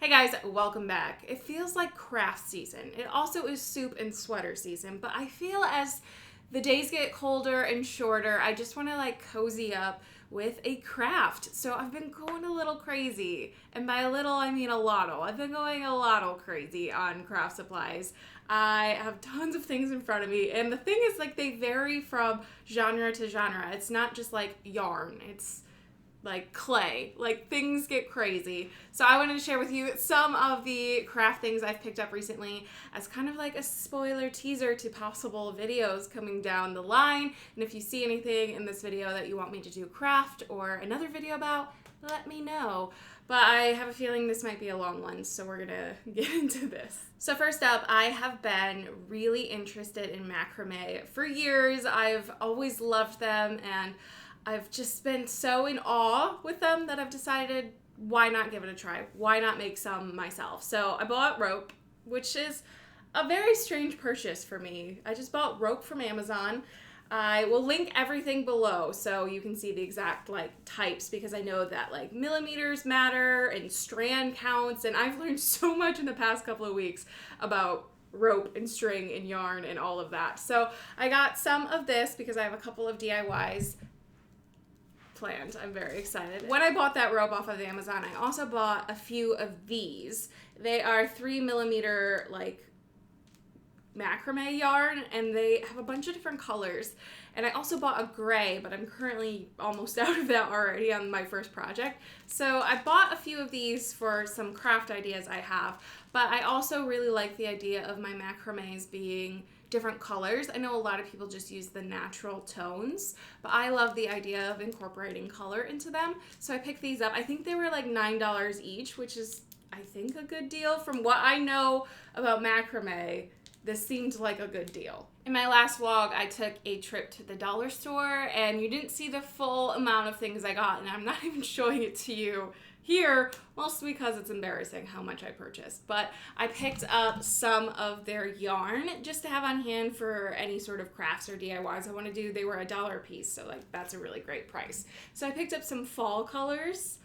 Hey guys, welcome back. It feels like craft season. It also is soup and sweater season, but I feel as the days get colder and shorter, I just want to cozy up with a craft. So I've been going a little crazy, and by a little I mean a lotto. I've been going a lotto crazy on craft supplies. I have tons of things in front of me, and the thing is they vary from genre to genre. It's not just like yarn. It's like clay, things get crazy. So I wanted to share with you some of the craft things I've picked up recently as kind of like a spoiler teaser to possible videos coming down the line. And if you see anything in this video that you want me to do craft or another video about, let me know. But I have a feeling this might be a long one, so we're gonna get into this. So first up, I have been really interested in macrame for years. I've always loved them, and I've just been so in awe with them that I've decided, why not give it a try? Why not make some myself? So I bought rope, which is a very strange purchase for me. I just bought rope from Amazon. I will link everything below so you can see the exact types, because I know that millimeters matter and strand counts, and I've learned so much in the past couple of weeks about rope and string and yarn and all of that. So I got some of this because I have a couple of DIYs planned. I'm very excited. When I bought that rope off of Amazon, I also bought a few of these. They are 3mm macrame yarn, and they have a bunch of different colors. And I also bought a gray, but I'm currently almost out of that already on my first project. So I bought a few of these for some craft ideas I have, but I also really like the idea of my macrames being different colors. I know a lot of people just use the natural tones, but I love the idea of incorporating color into them. So I picked these up. I think they were like $9 each, which is, I think, a good deal. From what I know about macrame, this seemed like a good deal. In my last vlog, I took a trip to the dollar store, and you didn't see the full amount of things I got, and I'm not even showing it to you here, mostly because it's embarrassing how much I purchased. But I picked up some of their yarn just to have on hand for any sort of crafts or DIYs I want to do. They were $1 a piece, so that's a really great price. So I picked up some fall colors.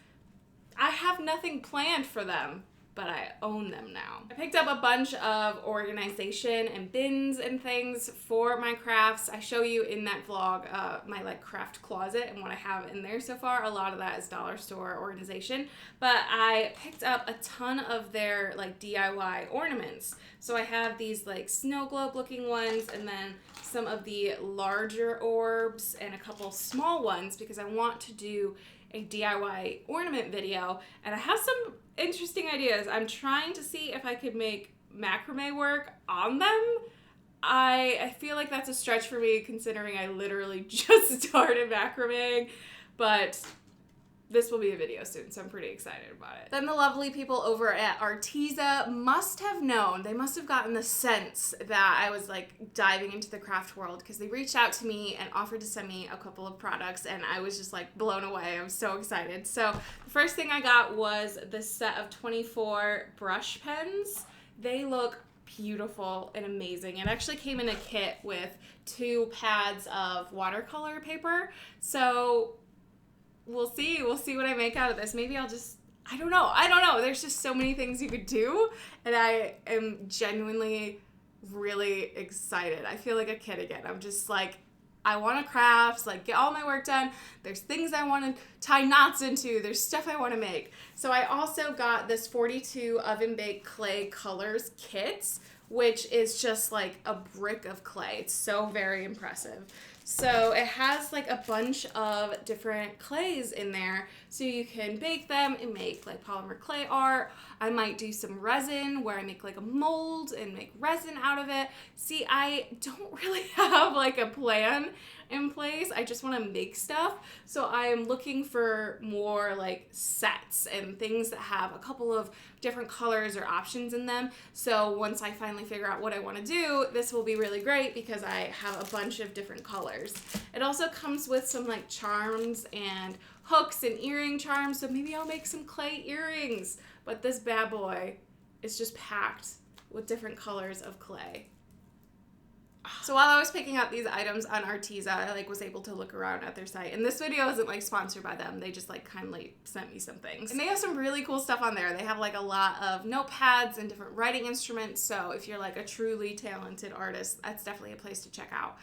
I have nothing planned for them, but I own them now. I picked up a bunch of organization and bins and things for my crafts. I show you in that vlog my craft closet and what I have in there so far. A lot of that is dollar store organization, but I picked up a ton of their DIY ornaments. So I have these snow globe looking ones, and then some of the larger orbs and a couple small ones, because I want to do a DIY ornament video, and I have some interesting ideas. I'm trying to see if I could make macrame work on them. I feel like that's a stretch for me, considering I literally just started macrameing, but this will be a video soon, so I'm pretty excited about it. Then the lovely people over at Arteza must have known, they must have gotten the sense that I was diving into the craft world, because they reached out to me and offered to send me a couple of products, and I was just blown away. I'm so excited. So the first thing I got was this set of 24 brush pens. They look beautiful and amazing. It actually came in a kit with 2 pads of watercolor paper. So we'll see what I make out of this. Maybe I'll just, I don't know. There's just so many things you could do, and I am genuinely really excited. I feel like a kid again. I'm just I want to craft, get all my work done. There's things I want to tie knots into. There's stuff I want to make. So I also got this 42 oven baked clay colors kit, which is just a brick of clay. It's so very impressive. So it has a bunch of different clays in there, so you can bake them and make polymer clay art. I might do some resin where I make a mold and make resin out of it. See, I don't really have a plan in place. I just want to make stuff. So I am looking for more sets and things that have a couple of different colors or options in them. So once I finally figure out what I want to do, this will be really great because I have a bunch of different colors. It also comes with some charms and hooks and earring charms, so maybe I'll make some clay earrings. But this bad boy is just packed with different colors of clay. So while I was picking up these items on Arteza, I was able to look around at their site. And this video isn't sponsored by them. They just kindly sent me some things. And they have some really cool stuff on there. They have a lot of notepads and different writing instruments. So if you're a truly talented artist, that's definitely a place to check out.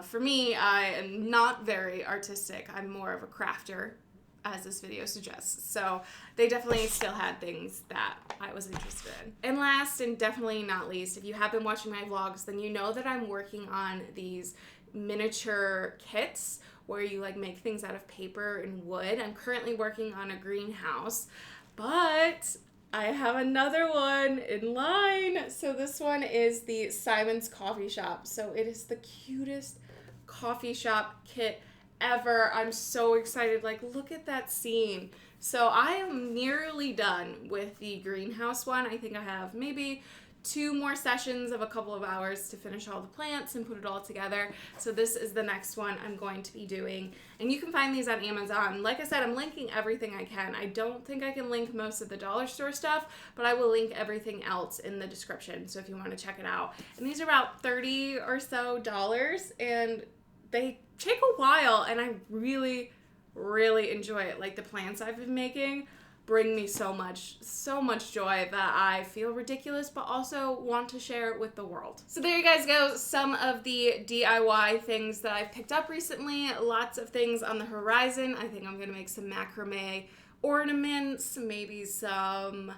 For me, I am not very artistic. I'm more of a crafter, as this video suggests. So they definitely still had things that I was interested in. And last and definitely not least, if you have been watching my vlogs, then you know that I'm working on these miniature kits where you make things out of paper and wood. I'm currently working on a greenhouse, but I have another one in line. So this one is the Simon's Coffee Shop. So it is the cutest coffee shop kit ever. I'm so excited. Look at that scene. So I am nearly done with the greenhouse one. I think I have maybe 2 more sessions of a couple of hours to finish all the plants and put it all together. So this is the next one I'm going to be doing. And you can find these on Amazon. Like I said, I'm linking everything I can. I don't think I can link most of the dollar store stuff, but I will link everything else in the description. So if you want to check it out. And these are about $30 or so, and they take a while, and I really, really enjoy it. The plants I've been making bring me so much joy that I feel ridiculous, but also want to share it with the world. So there you guys go, some of the DIY things that I've picked up recently. Lots of things on the horizon. I think I'm gonna make some macrame ornaments, maybe some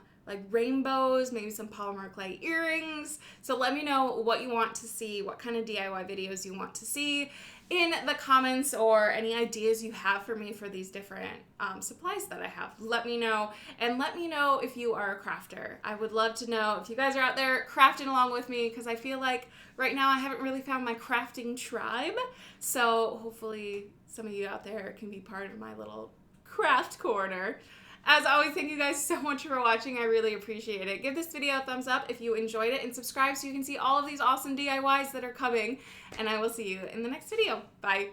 rainbows, maybe some polymer clay earrings. So let me know what you want to see, what kind of DIY videos you want to see in the comments, or any ideas you have for me for these different supplies that I have. Let me know, and let me know if you are a crafter. I would love to know if you guys are out there crafting along with me, because I feel like right now I haven't really found my crafting tribe. So hopefully some of you out there can be part of my little craft corner. As always, thank you guys so much for watching. I really appreciate it. Give this video a thumbs up if you enjoyed it, and subscribe so you can see all of these awesome DIYs that are coming. And I will see you in the next video. Bye.